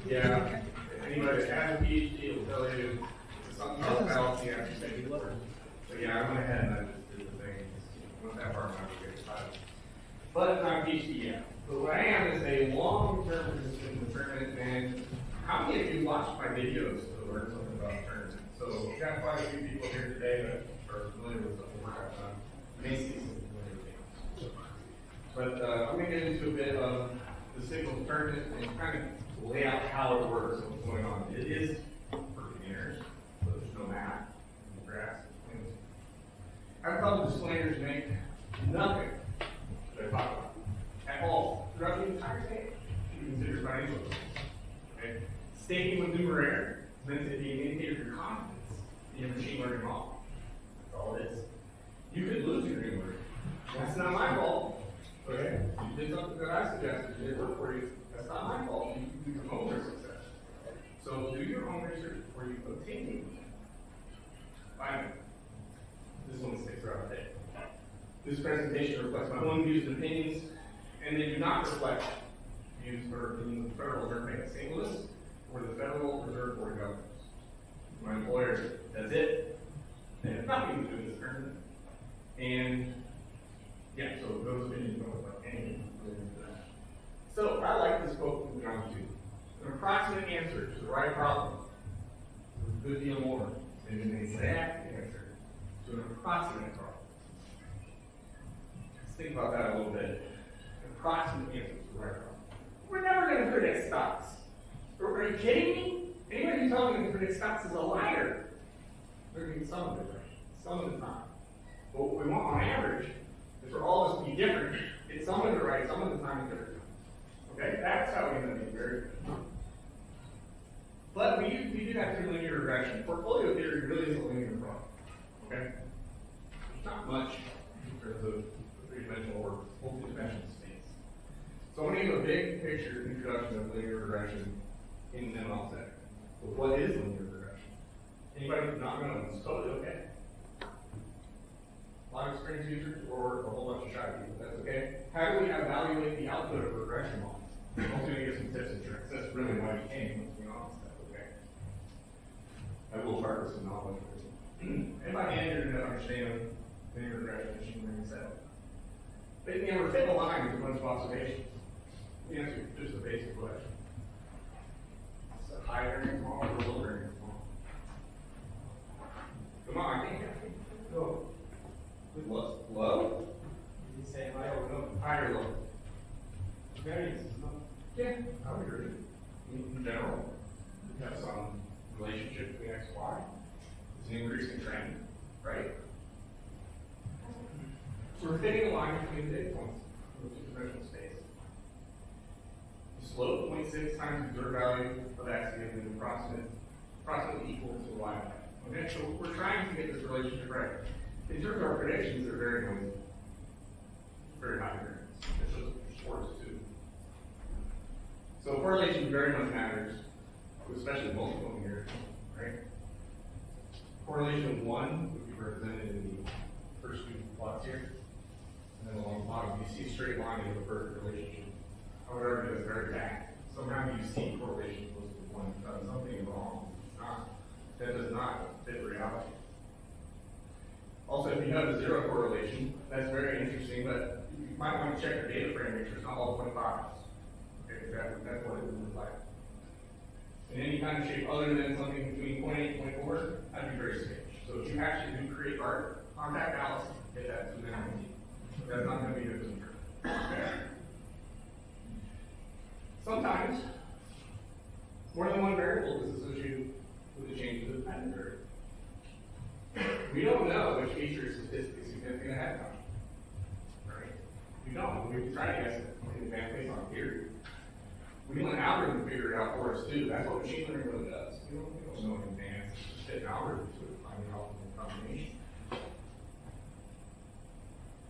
Yeah, anybody that has a PhD will tell you it's something about fallacy after taking the course. But yeah, I went ahead and I just did the thing. Went that far, I'm not going to get excited. But it's not a PhD yet. But what I am is a long-term participant in the tournament, and how many of you watched my videos to learn something about the tournament? So we've got quite a few people here today that are familiar with the work I've done. You may see some familiar things. But I'm going to get into a bit of the signals tournament and kind of lay out how it works and what's going on. It is for beginners, so there's no math, no graphs, things. I've called disclaimers make nothing that I talk about at all throughout the entire day. You consider financial things. Okay? Staking with Numerai is meant to be an indicator of your confidence in your machine learning model. That's all it is. You could lose your Numerai. That's not my fault. Okay? You did something that I suggested, it didn't work for you. That's not my fault. You can do your own success. So do your own research before you obtain it. Finally, this one sticks around today. This presentation reflects my own views and opinions, and they do not reflect views or opinions of the Federal Reserve Bank of St. Louis or the Federal Reserve Board of Governors. My employer, that's it. They have nothing to do with this tournament. And yeah, so those opinions don't reflect anything related to that. So I like this quote from John 2. An approximate answer to the right problem is a good deal more than an exact answer to an approximate problem. Let's think about that a little bit. An approximate answer to the right problem. We're never going to predict stocks. Are you kidding me? Anybody who's telling me to predict stocks is a liar. They're going to get some of it right, some of the time. But what we want on average is for all of us to be different. It's some of it right, some of the time it's different. Okay? That's how we end up being very good. But we do that through linear regression. Portfolio theory really is a linear problem. Okay? There's not much in terms of three-dimensional or multi-dimensional space. So I'm going to give a big picture introduction of linear regression in ML second. But what is linear regression? Anybody who's not know, it's totally okay. A lot of experienced users or a whole bunch of shy people, that's okay. How do we evaluate the output of a regression model? I'm also going to give some tips and tricks. That's really why we came, let's be honest, that's okay. I will start with some knowledge. And by the end, you're going to understand linear regression, machine learning, etc. But you know, we're fit a line with a bunch of observations. Let me ask you just a basic question. It's a high variance model or low variance model? Come on, I can't get it. Go. It was low? You can say high or low. High or low. Variance is low. Yeah, I would agree. In general, you have some relationship between X and Y. It's an increasing trend, right? So we're fitting a line between the data points in the two-dimensional space. The slope 0.6 times the observed value of X gives an approximately equal to Y. Okay, so we're trying to get this relationship right. In terms of our predictions, they're very noisy. Very high variance. It's just sports too. So correlation very much matters, especially multiple here, right? Correlation of 1 would be represented in the first two plots here. And then along the bottom, you see a straight line with a perfect relationship. However, it is very bad. Sometimes you see correlation close to 1 because something wrong. It's not. That does not fit reality. Also, if you have a 0 correlation, that's very interesting, but you might want to check your data frame, make sure it's not all 0.5s. Okay, that's what it would look like. In any kind of shape other than something between 0.8 and 0.4, that'd be very strange. So if you actually do create art, contact Alice, get that to them. That's not going to be a good term. Okay. Sometimes, more than one variable is associated with the change of the dependent variable. We don't know which feature is statistically significant ahead of time. Right? We don't. We can try to guess it in advance based on theory. We want an algorithm to figure it out for us too. That's what machine learning really does. We don't know in advance. Just fit an algorithm to it, find the optimal combination.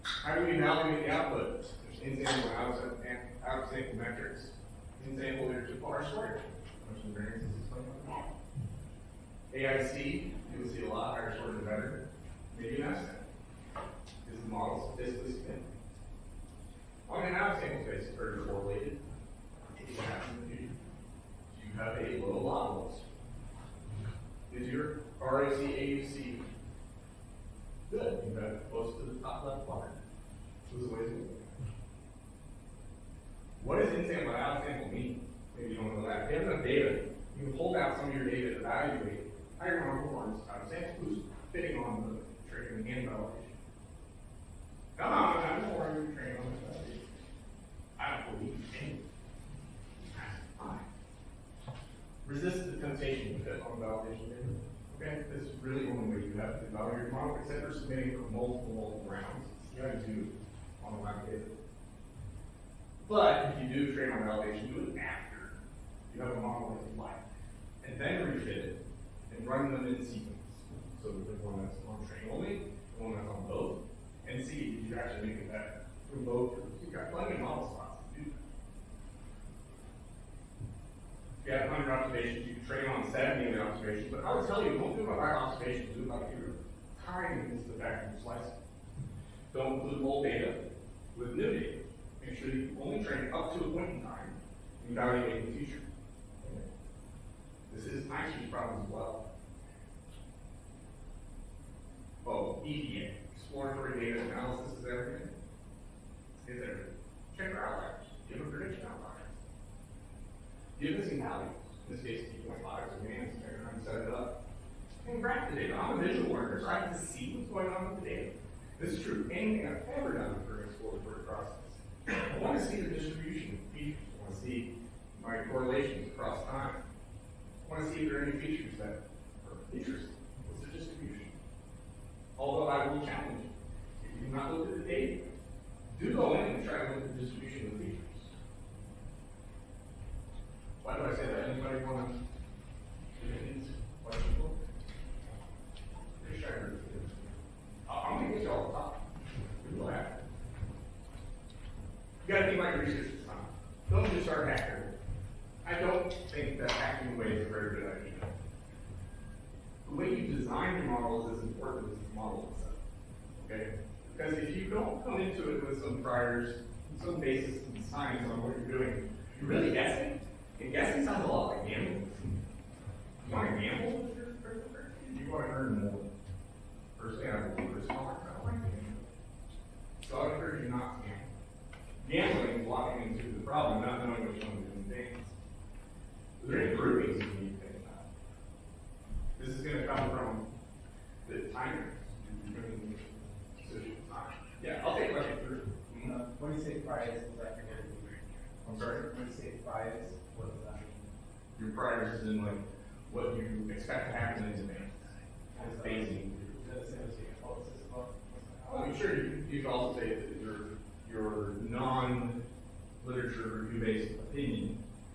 How do we evaluate the output? There's in-sample and out-of-sample metrics. In-sample leadership bar story. Function variance is explained by the model. AIC, you will see a lot higher score the better. Maybe an estimate. Is the model statistically significant? On an out-of-sample space, it's very correlated. What happens in the future? that close to the top left quadrant. Those are ways of looking at it. What does in-sample and out-sample mean? Maybe you don't know that. If you have enough data, you can hold out some of your data to evaluate how your model performs out of sample who's fitting on the training and validation. Come on, I'm just worried you're training on this validation. I don't believe any. That's fine. Resist the temptation to fit on validation data. Okay, this is really the only way you have to evaluate your model, except for submitting for multiple rounds. You have to do on the live data. But if you do train on validation, do it after you have a model that you like, and then refit it and run them in sequence. So the one that's on train only, the one that's on both, and see if you actually make it better from both groups. You've got plenty of model slots to do that. If you have 100 observations, you can train on 70 of the observations, but I would tell you, don't do it by observations, do it by zero. Time is the factor of slicing. Don't include old data with new data. Make sure you only train up to a point in time and evaluate in the future. Okay. This is time sheet problem as well. Oh, EDA, exploratory data analysis is everything. Is everything. Check for outliers. Give a prediction outliers. Give missing values. In this case, 2.5 or commands, and set it up. And graph the data. I'm a visual learner, so I have to see what's going on with the data. This is true. Anything I've ever done for an exploratory process. I want to see the distribution of features. I want to see my correlations across time. I want to see if there are any features that are interesting. What's the distribution? Although I will challenge you. If you do not look at the data, do go in and try to look at the distribution of the features. Why do I say that? Anybody want to do any questions? Pretty sure I heard it. I'm going to get you all the top. Good luck. You got to think about your research this time. Don't just start hacking. I don't think that hacking away is a very good idea. The way you design your model is as important as the model itself. Okay? Because if you don't come into it with some priors, some basis in science on what you're doing, you're really guessing. And guessing sounds a lot like gambling. You want to gamble with your cryptocurrency? You want to earn more. Personally, I have a little risk tolerance. I don't like gambling. So I would encourage you not to gamble. Gambling is walking into the problem, not knowing which one to do things. Is there any groupings you need to think about? This is going to come from the timer. Yeah, I'll take a question through. When you say priors, is that your I'm sorry? When you say priors, what does that mean? Your priors is in like what you expect to happen in advance. It's phasing. Oh, sure. You can also say that your non-literature review-based opinion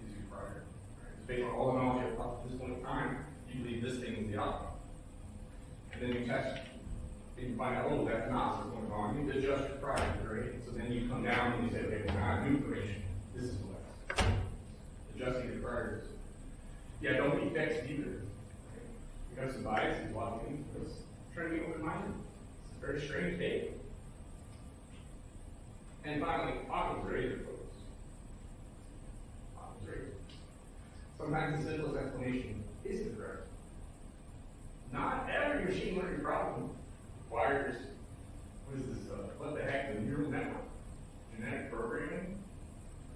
is your prior. Right? It's based on all the knowledge you have up to this point in time. You believe this thing is the outcome, and then you test. And you find out, oh, that's not what's going on. You adjust your priors, right? So then you come down and you say, okay, well, now I have new information. This is what that's adjusting your priors. Yeah, don't be fixed either. Right? You have some biases walking into this. Try to be open-minded. It's a very strange day. And finally, operator focus. Operator. Sometimes the simplest explanation is the correct. Not every machine learning problem requires, what is this stuff? What the heck? The neural network? Genetic programming?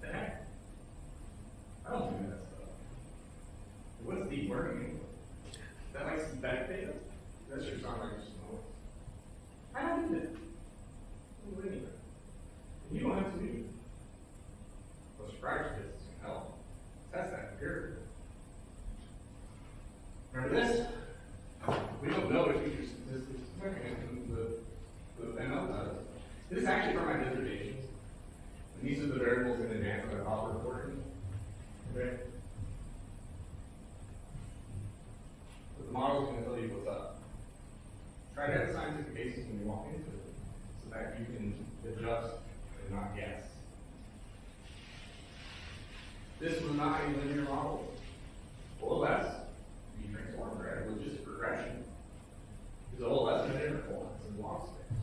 What the heck? I don't do that stuff. What's deep learning anyway? Is that like synthetic data? That should sound like just noise. I don't do that. I don't do any of that. And you don't have to do it. Those practice tests can help. Test that period. Remember this? We don't know if feature statistics mechanism the ML does. This is actually from my dissertation. And these are the variables in advance that I'll report. Okay? But the model is going to tell you what's up. Try to have a scientific basis when you walk into it, so that you can adjust and not guess. This was not a linear model. OLS, you transform, right? Logistic regression. Because OLS is a different form, it's in block space.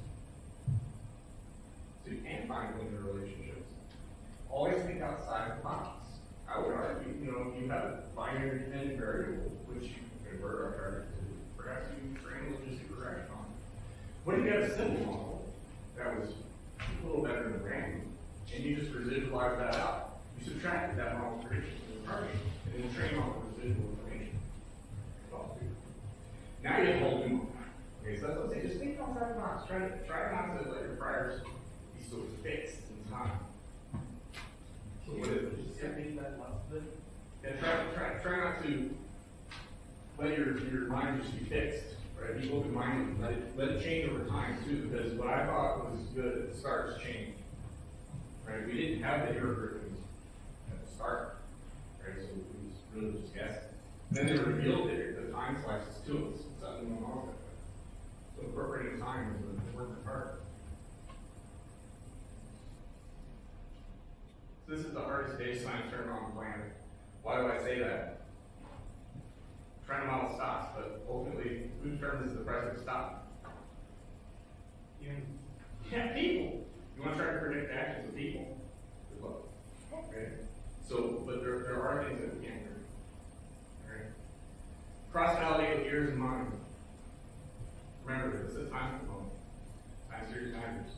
So you can't find linear relationships. Always think outside the box. I would argue, you have a binary dependent variable, which you can convert our target to. Perhaps you can train logistic regression on. What if you have a simple model that was a little better than random, and you just residualize that out? You subtracted that model's prediction from the target, and then train on the residual information. Now you have a whole new model. Okay, so that's what I say, just think outside the box. Try not to let your priors be so fixed in time. So what is it? Just repeat that last bit. And try not to let your mind just be fixed, right? Be open-minded, let it change over time too, because what I thought was good at the start has changed. Right? We didn't have the algorithms at the start, right? So we was really just guessing. Then they revealed the time slices to us, something went wrong with it. So incorporating time is an important part. So this is the hardest data science term on the planet. Why do I say that? Trend model stops, but ultimately, who determines the price of stop? Yeah, people. You want to try to predict actions of people? Good luck. Okay. So, but there are things that we can't do. All right. Cross-validate with ears and minds. Remember, this is a time component. Time series matters.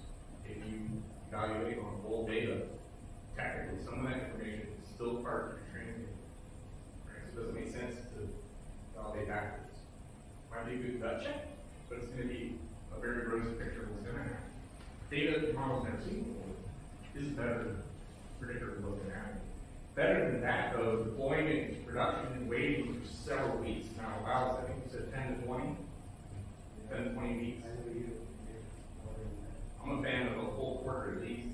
If you evaluate on full data, technically, some of that information is still part of your training data. Right? So it doesn't make sense to validate backwards. Might be a good gut check, but it's going to be a very rosy picture of what's going to happen. Data the model's never seen before is better predictor of what's going to happen. Better than that, though, deploying it into production and waiting for several weeks. Now, allows, I think you said 10 to 20? 10 to 20 weeks. I'm a fan of a full quarter at least.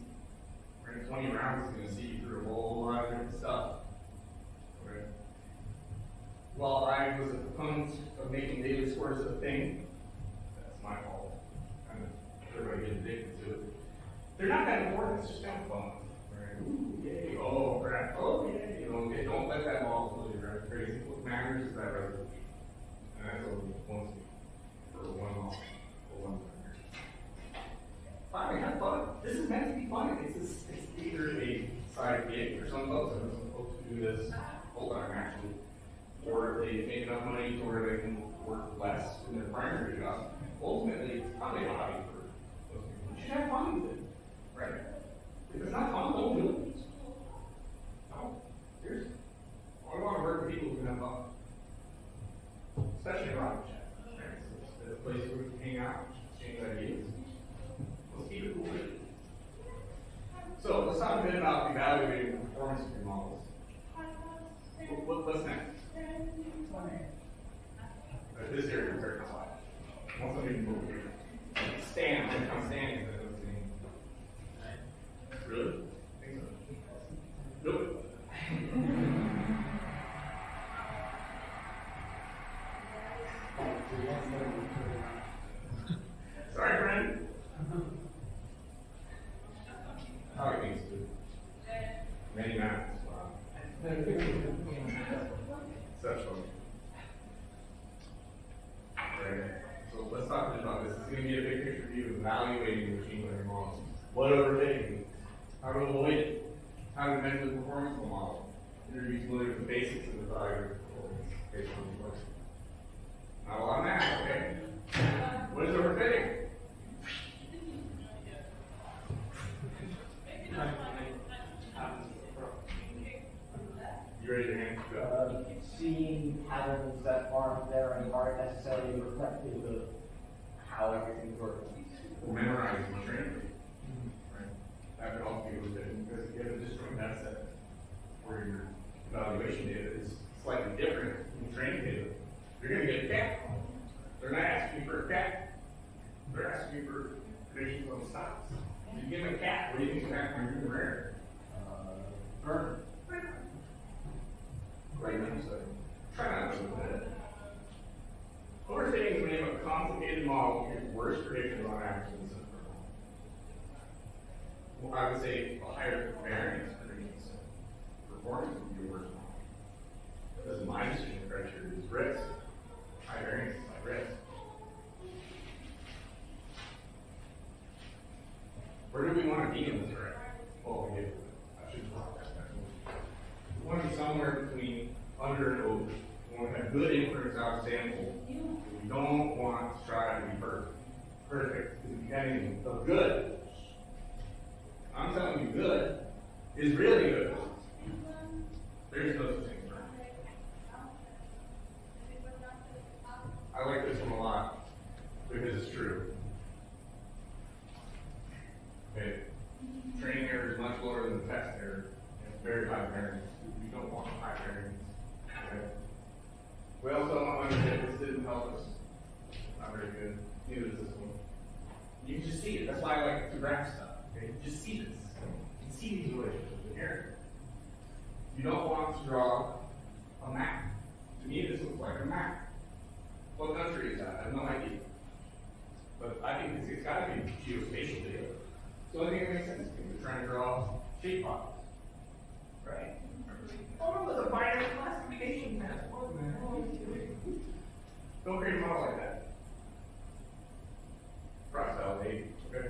Right? 20 rounds is going to see you through a whole lot of different stuff. Okay. While I was a proponent of making daily scores a thing, that's my fault. Everybody gets addicted to it. They're not that important, it's just kind of fun. Right? Ooh, yay, oh crap, oh yay. Don't let that model fool you, right? Crazy. What matters is that resolution. And that's what we want to for one model, for one parameter. Finally, have fun. This is meant to be fun. It's either a side gig for some folks, and some folks who do this full time actually, or they make enough money to where they can work less in their primary job. Ultimately, it's probably a hobby for those people. You should have fun with it, right? If it's not fun, don't do it. No, seriously. I want to work with people who can have fun, especially in rocket chat. Right? So it's a place where we can hang out, exchange ideas. Let's keep it cool. So let's talk a bit about evaluating the performance of your models. What's next? This area is very quiet. Once somebody can move here. Stand, when it comes standing, that doesn't mean. Really? I think so. Nope. Sorry, friend. How it needs to. Many maps. Wow. Such fun. Right. So let's talk a bit about this. This is going to be a big picture view of evaluating machine learning models. What overfitting? How to avoid it? How to measure the performance of the model? Introduce familiar with the basics of the value performance based on the question. Not a lot of math, okay? What is overfitting? You ready to answer? Seeing patterns that aren't there and aren't necessarily reflective of how everything works. Or memorize and train. Right? That could also be overfitting because if you have a disjoint data set where your evaluation data is slightly different from training data, you're going to get a cat. They're not asking you for a cat. They're asking you for predictions on the stops. If you give them a cat, what do you think is going to happen when you're rare? Burn. Right now, so try not to do that. Overfitting is when you have a complicated model with worse predictions on average than the simpler model. Well, I would say a higher variance predictions. Performance would be a worse model. Because my decision criteria is risk. High variance is high risk. Where do we want to be in this array? Well, we get I should talk about that. We want to be somewhere between under and over. We want to have good inference out of sample. We don't want to try to be perfect. perfect isn't anything, but good. I'm telling you, good is really good. There's no such thing as perfect. I like this one a lot because it's true. Okay. Training error is much lower than the test error. It's very high variance. We don't want high variance. Okay. We also don't want to understand this didn't help us. Not very good. Neither does this one. You can just see it. That's why I like to graph stuff. Okay? You just see this. You can see these relationships inherently. You don't want to draw a map. To me, this looks like a map. What country is that? I have no idea. But I think it's got to be geospatial data. So I think it makes sense to me. We're trying to draw shape files. Right? Oh, it's a binary classification map. What, man? Don't create a model like that. Cross-validate, okay?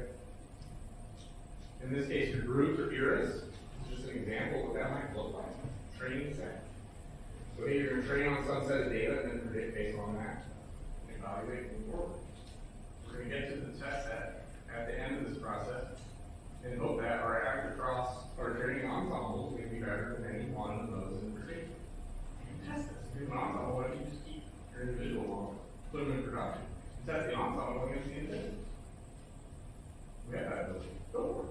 In this case, your groups or eras. It's just an example of what that might look like. Training set. So here you're going to train on some set of data and then predict based on that. And evaluate moving forward. We're going to get to the test set at the end of this process and hope that our average across our training ensemble is going to be better than any one of those in particular. You can test this. If you have an ensemble, why don't you just keep your individual on, put them in production? You test the ensemble against the individual. We have that ability. Go for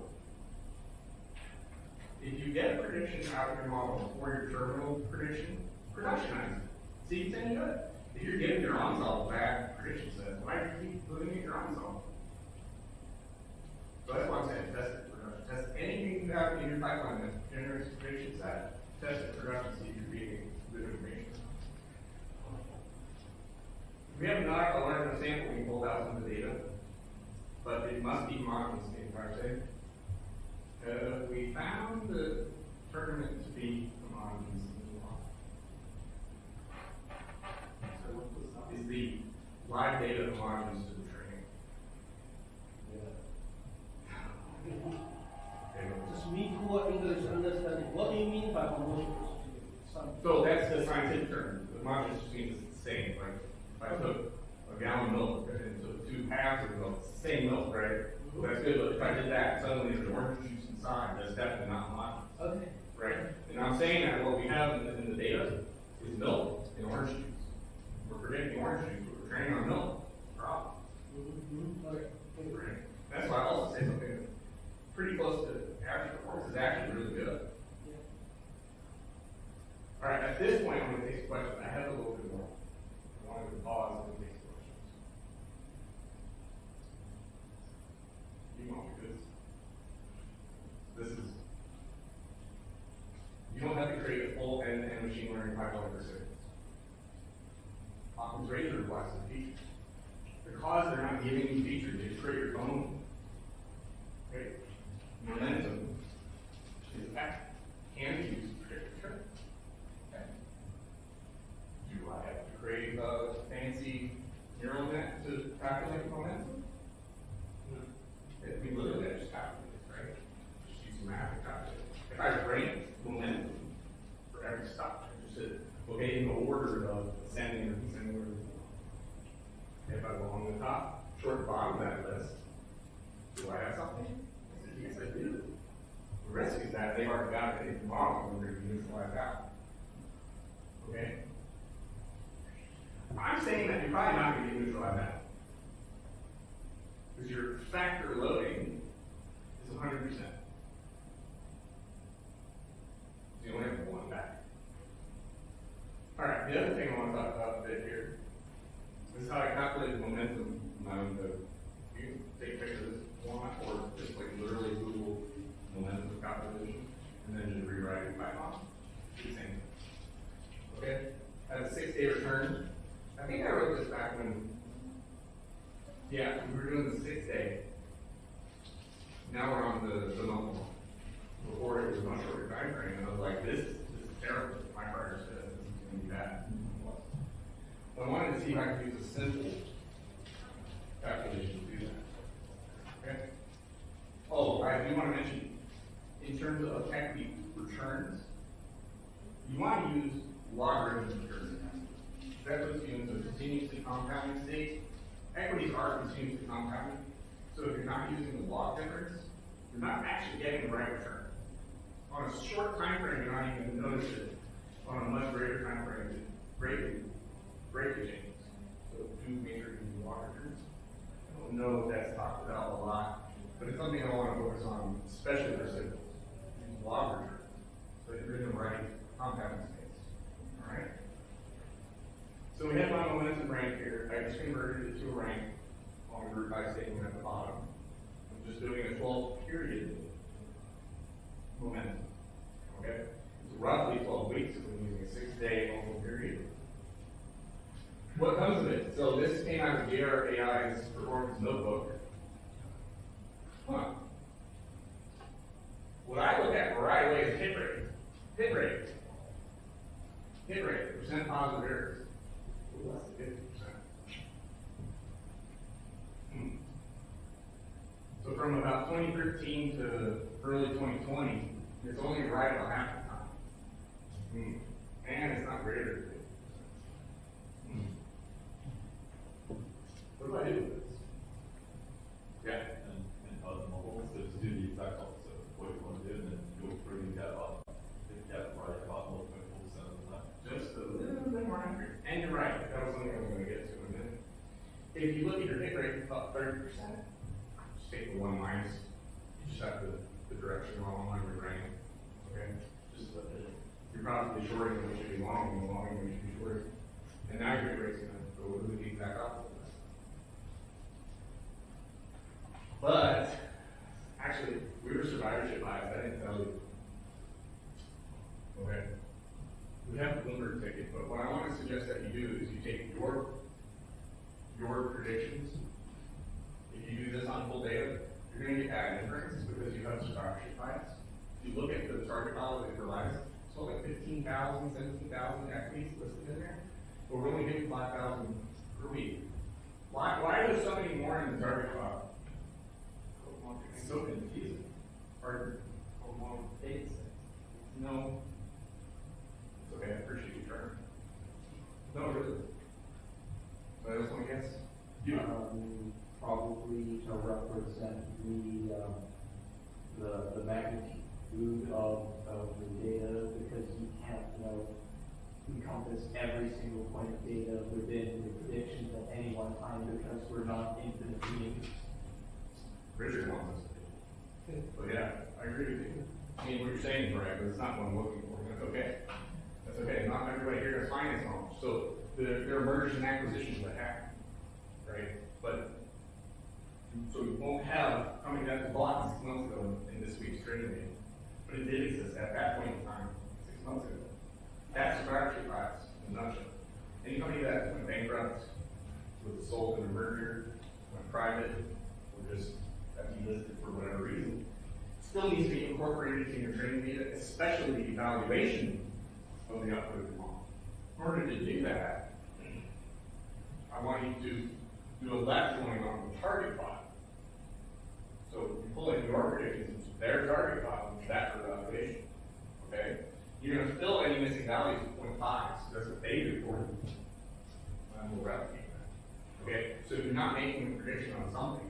it. If you get a prediction out of your model or your terminal prediction, productionize it. See if it's any good. If you're giving your ensemble bad prediction sets, why do you keep putting in your ensemble? So that's why I'm saying test it for production. Test anything you have in your pipeline that generates a prediction set. Test it for production, see if you're getting good information. We have not a large sample we pulled out some of the data, but it must be homogeneous in the entire thing. We found the tournament to be homogeneous in the law. So is the live data homogeneous to the training? Just me poor English understanding. What do you mean by homogeneous? So that's the scientific term. Homogeneous just means it's the same. Like if I took a gallon of milk and took 2 halves of milk, it's the same milk, right? Well, that's good, but if I did that, suddenly there's orange juice inside. That's definitely not homogeneous. Okay. Right? And I'm saying that what we have in the data is milk and orange juice. We're predicting orange juice, but we're training on milk. Problem. Okay. Right? That's why I also say something pretty close to average performance is actually really good. Yeah. All right, at this point, I'm going to take some questions. I have a little bit more. I wanted to pause and take some questions. You won't, because this is, you don't have to create a full end-to-end machine learning pipeline per se. Optimization requires the features. Because they're not giving you features, they just create your own. Okay? Momentum is that can be used to predict return. Okay? Do I have to create a fancy neural net to calculate momentum? No. We literally have to just calculate it, right? Just use math to calculate it. If I rank momentum for every stop, I just said, okay, in the order of ascending or descending or if I go on the top, short bottom of that list, do I have something? I said, yes, I do. The risk is that they've already got it in the model and they're going to neutralize out. Okay? I'm saying that you're probably not going to get neutralized out. Because your factor loading is 100%. You only have one factor. Alright, the other thing I want to talk about a bit here is how I calculated momentum. You can take pictures of this one or just like literally Google momentum calculation and then just rewrite it in Python. Do the same thing. Okay? I have a 6-day return. I think I wrote this back when, yeah, we were doing the 6-day. Now we're on the month one. Before it was a much shorter time frame, and I was like, this is terrible. My partner said this is going to be bad. I wanted to see if I could use a simple calculation to do that. Okay? Oh, I do want to mention, in terms of equity returns, you want to use logarithmic returns. That puts you into a continuously compounding state, equities are continuously compounding. So if you're not using the log difference, you're not actually getting the right return. On a short time frame, you're not even going to notice it. On a much greater time frame, it greatly changes. So do major using log returns. I don't know if that's talked about a lot, but it's something I want to focus on, especially for symbols. Use log returns. So you're in the right compounding space. All right? So we have my momentum rank here. I just converted it to a rank on the group by statement at the bottom. I'm just doing a 12 period momentum. Okay? It's roughly 12 weeks if we're using a 6-day annual period. What comes of it? So this came out of JRAI's performance notebook. Huh. What I look at right away is hit rate. Hit rate. Hit rate, percent positive errors. Less than 50%. So from about 2013 to early 2020, it's only right about half the time. And it's not greater than 50%. What do I do with this? Yeah. And mobile, so to do the exact opposite of what you want to do, and then you'll really get right about 0.4% of the time. Just a little bit more accurate. And you're right, that was something I was going to get to in a minute. If you look at your hit rate, it's about 30%. Just take the 1 minus. You just have the direction wrong on your brain. Okay? Just you're probably shorting when you should be long, and long when you should be shorting. And now your hit rate's going to go to the exact opposite. But actually, we were survivorship biased. I didn't tell you. Okay. We have the Bloomberg ticket, but what I want to suggest that you do is you take your predictions. If you do this on full data, you're going to get bad inference because you have survivorship bias. If you look at the target model that it provides, it's like 15,000, 17,000 equities listed in there, but we're only getting 5,000 per week. Why is there so many more in the target model? It's so confusing. Pardon? No. It's okay, I appreciate you trying. No, really. So I just want to guess. Probably to represent the magnitude of the data, because you can't, encompass every single point of data within the predictions at any one time, because we're not infinite beings. Richard wants us to. But yeah, I agree with you. I mean, what you're saying is right, but it's not what I'm looking for. That's okay. That's okay. Not everybody here has finance knowledge. So there are mergers and acquisitions that happen, right? But so you won't have coming down the block 6 months ago in this week's trading day. But it did exist at that point in time, 6 months ago. That's survivorship bias in a nutshell. Any company that went bankrupt, was sold in a merger, went private, or just got delisted for whatever reason, still needs to be incorporated into your trading data, especially the evaluation of the output of the model. In order to do that, I want you to do a left join on the target file. So you pull in your predictions into their target file, and that for evaluation. Okay? You're going to fill any missing values with 0.5, so that's what they reported. And we'll replicate that. Okay? So if you're not making a prediction on something,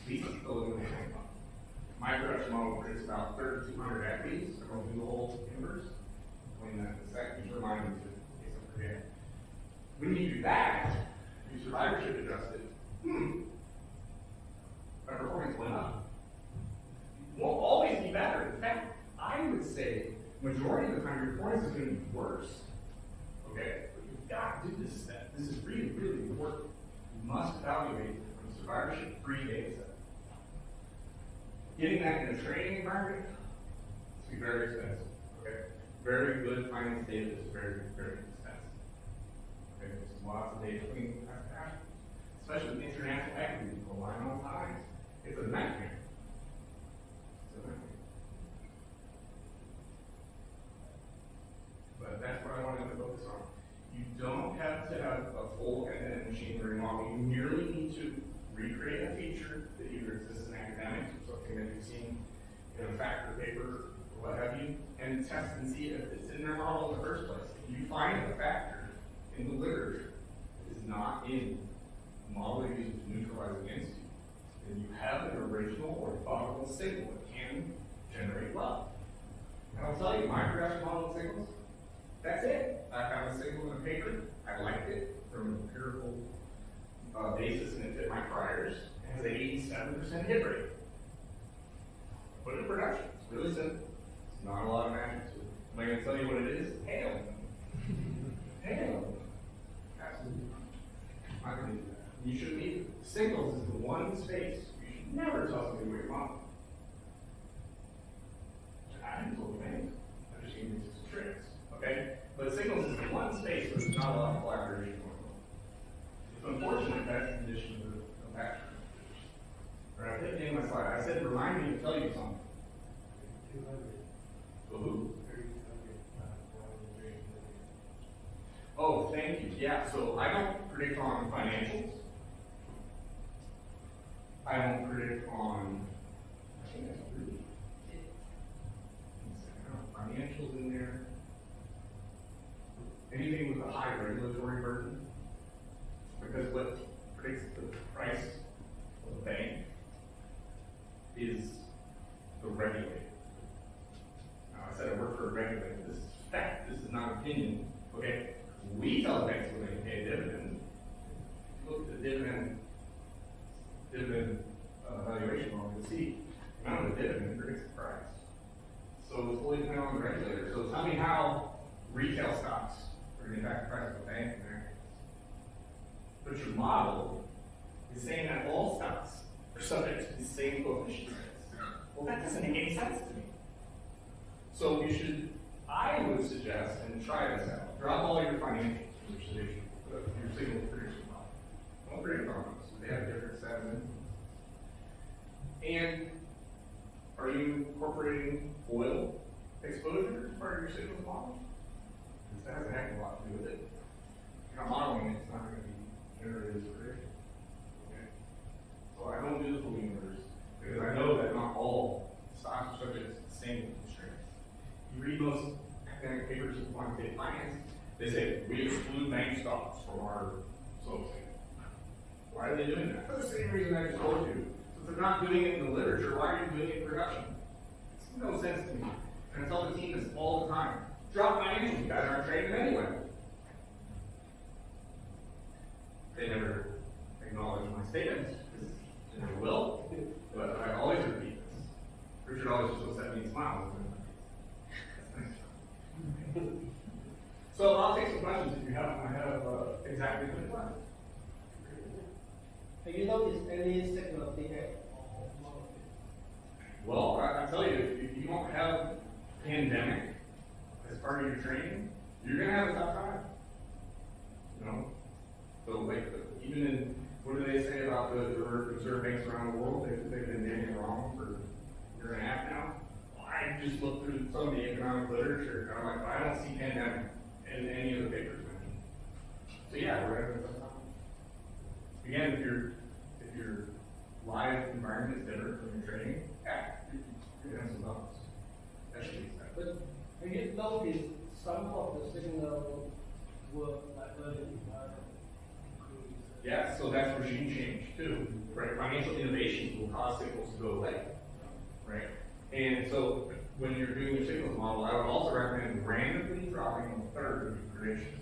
at least it's still in the missing file. My production model predicts about 3,200 equities. I'm going to do the whole universe. When that in a second, just remind me to, in case I forget. When you do that, you survivorship adjusted. My performance went up. Won't always be better. In fact, I would say majority of the time your performance is going to be worse. Okay? But you've got to do this step. This is really, really important. You must evaluate from a survivorship-free data set. Getting that in a training environment, it's going to be very expensive. Okay? Very good finance data is very, very expensive. Okay? There's lots of data cleaning has to happen. Especially with international equity relying on time. It's a nightmare. It's a nightmare. But that's what I wanted to focus on. You don't have to have a full end-to-end machine learning model. You merely need to recreate a feature that either exists in academics or something that you've seen in a factor paper or what have you, and test and see if it's in their model in the first place. If you find a factor in the literature that is not in model that uses to neutralize against you, then you have an original orthogonal signal that can generate wealth. And I'll tell you, my regression model of signals, that's it. I found a signal in a paper, I liked it from an empirical basis, and it fit my priors. It has an 87% hit rate. Put it in production. It's really simple. It's not a lot of magic to it. Am I going to tell you what it is? Hell no. Hell no. Absolutely not. I'm not going to do that. You shouldn't either. Signals is the one space you should never tell somebody what you want. I didn't tell you anything. I just gave you some tricks. Okay? But signals is the one space where there's not a lot of collaboration going on. It's unfortunate that's the condition of action. All right, hit me in my slide. I said, remind me to tell you something. 200. So who? 300. Oh, thank you. Yeah, so I don't predict on financials. I don't predict on, I think that's really it. Financials in there. Anything with a high regulatory burden. Because what predicts the price of the bank is the regulator. Now, I said I work for a regulator. This is fact. This is not opinion. Okay? We tell the banks when they pay a dividend. Look at the dividend valuation model. You'll see the amount of the dividend predicts the price. So it's fully dependent on the regulator. So tell me how retail stocks are going to impact the price of a bank in there. But your model is saying that all stocks are subject to the same coefficient. Well, that doesn't make any sense to me. So you should, I would suggest, and try this out, drop all your financials from your signal prediction model. Don't predict on those. They have different sets of inputs. And are you incorporating oil exposure as part of your signals model? Because that has a heck of a lot to do with it. If you're not modeling it, it's not going to be generated as a prediction. Okay? So I don't do the full universe because I know that not all stocks are subject to the same constraints. You read most academic papers in quantitative finance, they say we exclude bank stocks from our slope scale. Why are they doing that? For the same reason I just told you. So if they're not doing it in the literature, why are you doing it in production? It's no sense to me. And I tell the team this all the time. Drop financials, you guys aren't trading anyway. They never acknowledge my statements, because they never will, but I always repeat this. Richard always just looks at me and smiles. So I'll take some questions if you have. I have exactly 20 questions. Have you noticed any signal data? Well, I tell you, if you don't have pandemic as part of your training, you're going to have a tough time. You know? So, like, even in, what do they say about the reserve banks around the world? They've been getting it wrong for a year and a half now. Well, I just looked through some of the economic literature, and I'm like, I don't see pandemic in any of the papers mentioned. So, yeah, we're having a tough time. Again, if your live environment is different from your training, yeah, you're going to have some problems. That should be expected. But have you noticed some of the signal were like early? Yeah, so that's regime change too, right? Financial innovations will cause signals to go away, right? And so when you're doing your signals model, I would also recommend randomly dropping a third of your predictions.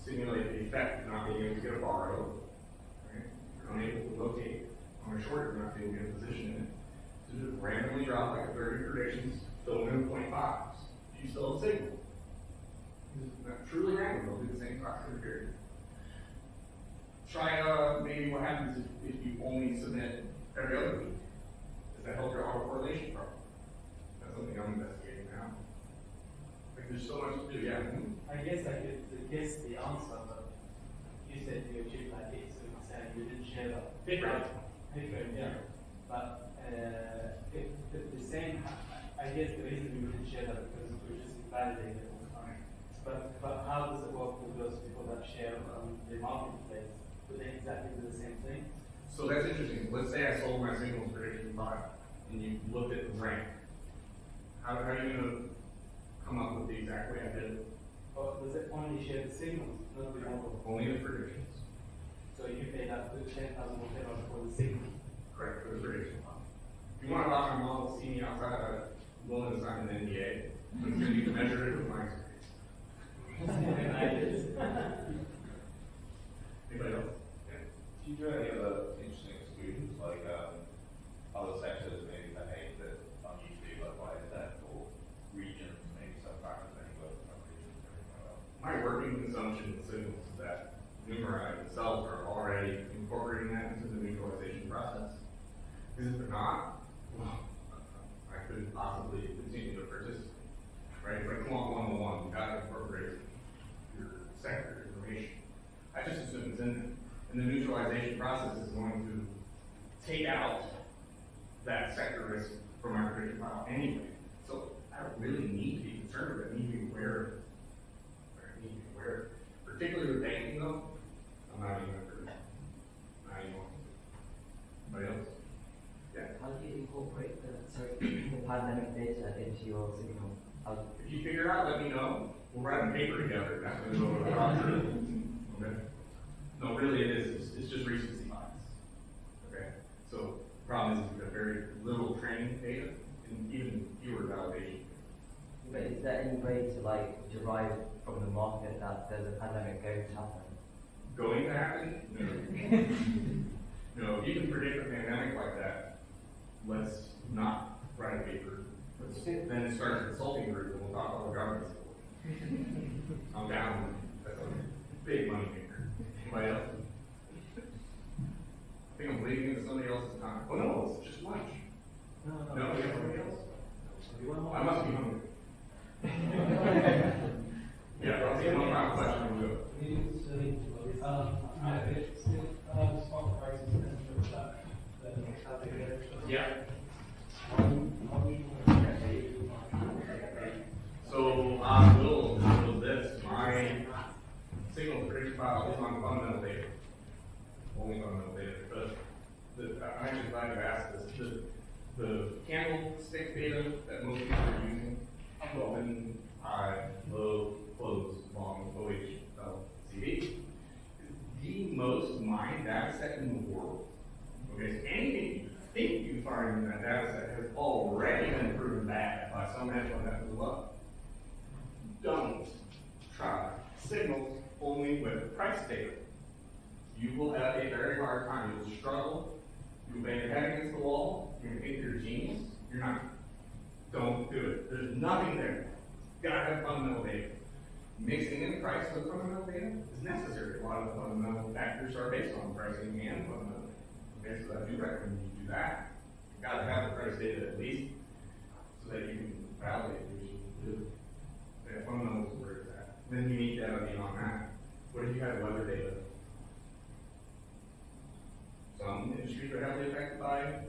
Simulate the effect of not being able to get a borrow, right? You're unable to locate on a short, you're not being able to get a position in it. So just randomly drop like a third of your predictions, fill in 0.5s. You still have a signal. It's not truly random, they'll do the same proximity period. Try maybe what happens if you only submit every other week. Does that help your autocorrelation problem? That's something I'm investigating now. Like there's so much to do, yeah. I guess I could guess the answer, but you said you achieved like 87%, you didn't share that. Different. Different, yeah. But if the same, I guess the reason you didn't share that because we're just validating it all the time. But how does it work with those people that share the marketplace? Do they exactly do the same thing? So that's interesting. Let's say I sold my signals prediction product and you looked at the rank. How are you going to come up with the exact way I did it? Or does it only share the signals, not the model? Only the predictions. So you pay that $10,000 whatever for the signal. Correct, for the prediction model. If you want to watch my model, see me outside, I'm willing to sign an NDA. But you can measure it with my experience. Anybody else? Yeah. Do you do any other interesting exclusions, like other sectors maybe behave that unusually like by that, or regions, maybe some factors anywhere, some regions, anything like that? My working assumption signals that Numerai themselves are already incorporating that into the neutralization process. Because if they're not, well, I could possibly continue to participate. Right? Like Quant 101, you gotta incorporate your sector information. I just assume it's in there. And the neutralization process is going to take out that sector risk from our prediction file anyway. So I don't really need to be concerned with it. I need to be aware of it. I need to be aware of it. Particularly with banking though, I'm not even for that. Not anymore. Anybody else? Yeah. How do you incorporate the pandemic data into your signal? If you figure it out, let me know. We'll write a paper together. That's going to go over the process. Okay. No, really it is. It's just recency bias. Okay. So the problem is we've got very little training data and even fewer validation. But is there any way to like derive from the market that there's a pandemic going to happen? Going to happen? No. No, if you can predict a pandemic like that, let's not write a paper. Let's then start a consulting group and we'll talk about governance. I'm down. That's a big money maker. Anybody else? I think I'm bleeding into somebody else's time. Oh no, it's just lunch. No, you have somebody else? I must be hungry. Yeah, I'll see one final question and we'll go. Spot prices and stuff that Yeah. So will this, my signal prediction file is on fundamental data. Only fundamental data, but I'm actually glad you asked this. The candlestick data that most people are using, open, high, low, close, long, OHLCD, is the most mined data set in the world. Okay, so anything you think you find in that data set has already been proven bad by some hedge fund that blew up. Don't try signals only with price data. You will have a very hard time. You will struggle. You will bang your head against the wall. You're going to think you're a genius. You're not. Don't do it. There's nothing there. You gotta have fundamental data. Mixing in price with fundamental data is necessary. A lot of the fundamental factors are based on pricing and fundamental data. Okay, so I do recommend you do that. You gotta have the price data at least so that you can validate what you do. Yeah, fundamentals is where it's at. Then you need data beyond that. What if you have weather data? Some industries are heavily affected by